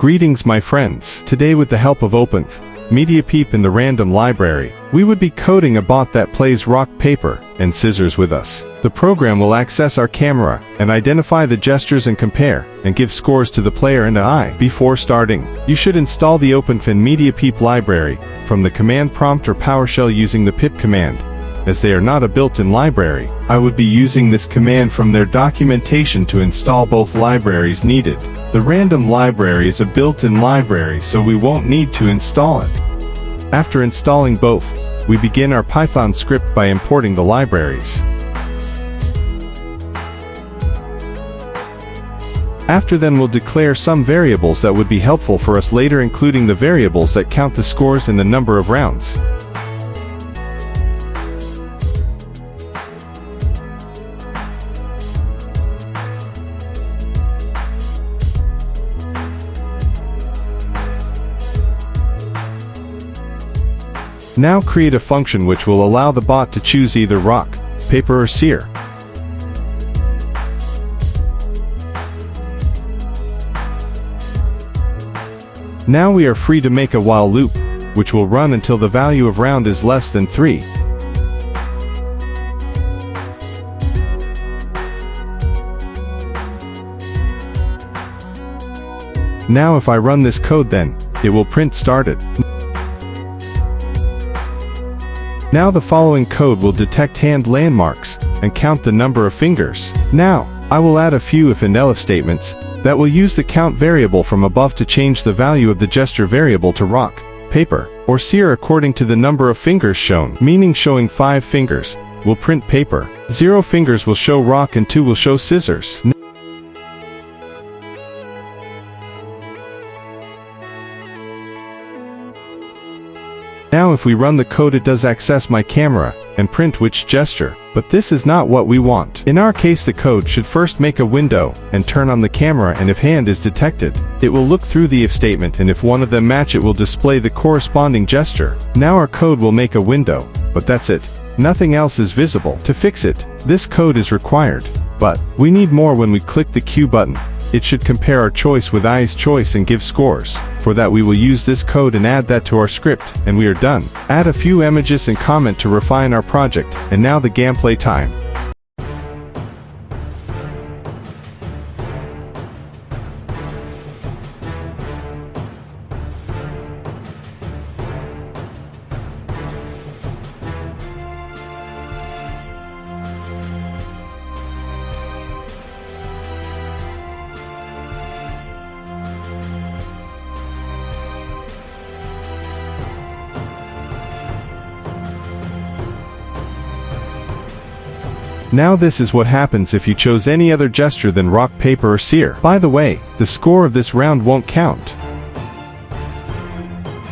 Greetings my friends. Today with the help of OpenF, MediaPeep and the random library, we would be coding a bot that plays rock, paper, and scissors with us. The program will access our camera and identify the gestures and compare, and give scores to the player and I. Before starting, you should install the OpenF and MediaPeep library from the command prompt or PowerShell using the pip command. As they are not a built-in library, I would be using this command from their documentation to install both libraries needed. The random library is a built-in library, so we won't need to install it. After installing both, we begin our Python script by importing the libraries. After then we'll declare some variables that would be helpful for us later, including the variables that count the scores and the number of rounds. Now create a function which will allow the bot to choose either rock, paper or scissor. Now we are free to make a while loop, which will run until the value of round is less than 3. Now if I run this code, then it will print started. Now the following code will detect hand landmarks and count the number of fingers. Now, I will add a few if and elif statements that will use the count variable from above to change the value of the gesture variable to rock, paper, or scissor according to the number of fingers shown, meaning showing 5 fingers will print paper, 0 fingers will show rock, and 2 will show scissors. Now if we run the code, it does access my camera and print which gesture, but this is not what we want. In our case, the code should first make a window and turn on the camera, and if hand is detected, it will look through the if statement, and if one of them match, it will display the corresponding gesture. Now our code will make a window, but that's it. Nothing else is visible. To fix it, this code is required, but we need more. When we click the Q button, it should compare our choice with I's choice and give scores. For that we will use this code and add that to our script, and we are done. Add a few images and comment to refine our project, and now the gameplay time. Now this is what happens if you chose any other gesture than rock, paper or scissor. By the way, the score of this round won't count.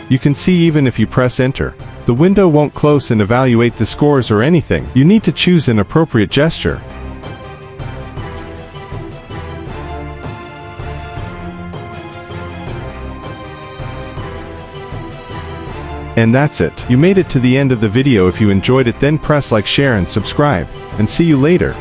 You can see even if you press enter, the window won't close and evaluate the scores or anything. You need to choose an appropriate gesture. And that's it. You made it to the end of the video. If you enjoyed it, then press like, share and subscribe, and see you later.